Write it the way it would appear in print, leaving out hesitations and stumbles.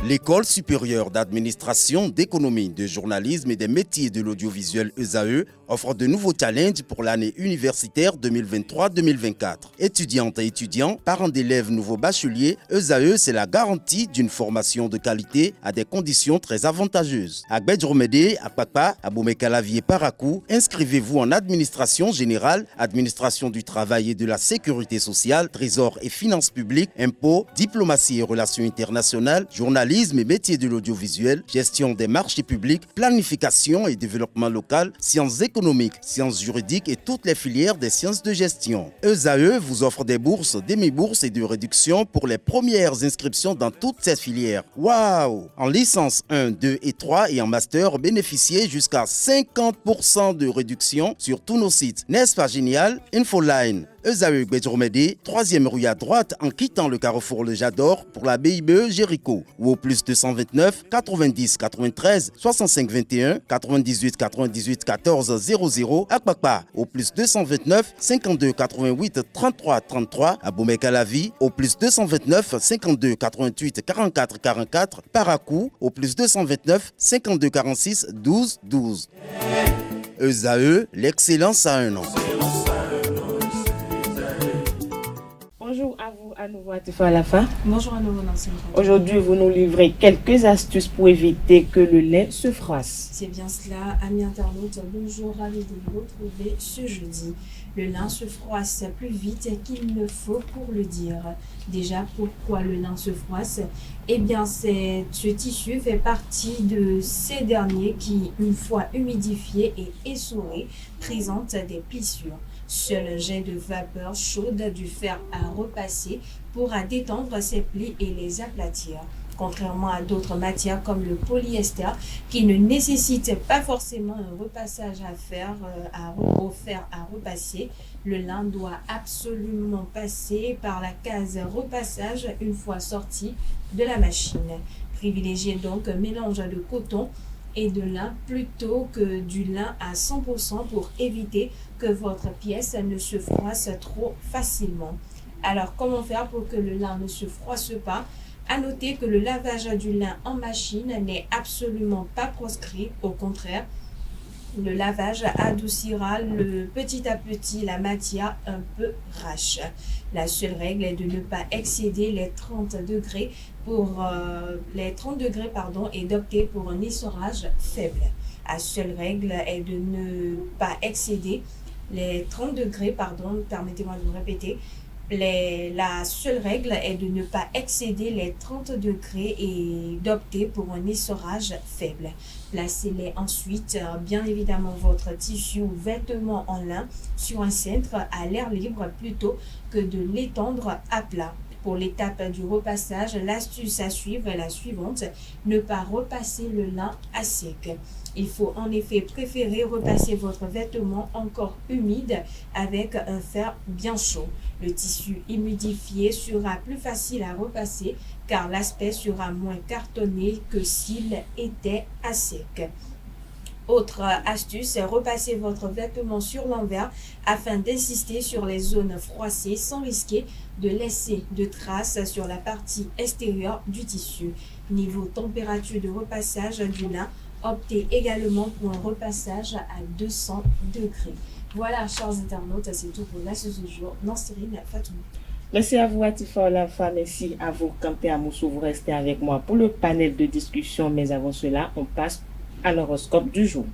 L'École supérieure d'administration, d'économie, de journalisme et des métiers de l'audiovisuel ESAE offre de nouveaux challenges pour l'année universitaire 2023-2024. Étudiantes et étudiants, parents d'élèves nouveaux bacheliers, ESAE, c'est la garantie d'une formation de qualité à des conditions très avantageuses. À Gbedjromede, à Papa, à Boumekalavi et Parakou, inscrivez-vous en administration générale, administration du travail et de la sécurité sociale, trésor et finances publiques, impôts, diplomatie et relations internationales, journalisme et métiers de l'audiovisuel, gestion des marchés publics, planification et développement local, sciences économiques, sciences juridiques et toutes les filières des sciences de gestion. ESAE vous offre des bourses, demi-bourses et de réductions pour les premières inscriptions dans toutes ces filières. Waouh! En licence 1, 2 et 3 et en master, bénéficiez jusqu'à 50% de réduction sur tous nos sites. N'est-ce pas génial? Infoline. ESAE Gbedjromede, 3e rue à droite en quittant le carrefour Le Jador pour la BIBE Jéricho ou au plus 229 90 93 65 21 98 98 14 00 à Kpakpa au plus 229 52 88 33 33 à Boumekalavi au plus 229 52 88 44 44 Parakou au plus 229 52 46 12 12. ESAE, l'excellence à un an. Bonjour à vous, à nouveau Atifa Alafa. Bonjour à nouveau Nancy. Aujourd'hui, vous nous livrez quelques astuces pour éviter que le lait se froisse. C'est bien cela, amis internautes. Bonjour, ravi de vous retrouver ce jeudi. Le lin se froisse plus vite qu'il ne faut pour le dire. Déjà, pourquoi le lin se froisse? Eh bien, ce tissu fait partie de ces derniers qui, une fois humidifiés et essorés, présentent des plissures. Seul un jet de vapeur chaude du fer à repasser pourra détendre ces plis et les aplatir. Contrairement à d'autres matières comme le polyester qui ne nécessitent pas forcément un repassage au fer à repasser, le lin doit absolument passer par la case repassage une fois sorti de la machine. Privilégiez donc un mélange de coton et de lin plutôt que du lin à 100% pour éviter que votre pièce ne se froisse trop facilement. Alors, comment faire pour que le lin ne se froisse pas? À noter que le lavage du lin en machine n'est absolument pas proscrit. Au contraire, le lavage adoucira petit à petit la matière un peu râche. La seule règle est de ne pas excéder les 30 degrés et d'opter pour un essorage faible. La seule règle est de ne pas excéder les 30 degrés, permettez-moi de me répéter. La seule règle est de ne pas excéder les 30 degrés et d'opter pour un essorage faible. Placez-les ensuite, bien évidemment, votre tissu ou vêtement en lin sur un cintre à l'air libre plutôt que de l'étendre à plat. Pour l'étape du repassage, l'astuce à suivre est la suivante: ne pas repasser le lin à sec. Il faut en effet préférer repasser votre vêtement encore humide avec un fer bien chaud. Le tissu humidifié sera plus facile à repasser car l'aspect sera moins cartonné que s'il était à sec. Autre astuce, repasser votre vêtement sur l'envers afin d'insister sur les zones froissées sans risquer de laisser de traces sur la partie extérieure du tissu. Niveau température de repassage du lin, optez également pour un repassage à 200 degrés. Voilà, chers internautes, c'est tout pour l'astuce du jour. Nancérine Fatoumou. Merci à vous Atifa Alafa, merci à vous Kanté Amoussou, vous restez avec moi pour le panel de discussion, mais avant cela, on passe à l'horoscope du jour.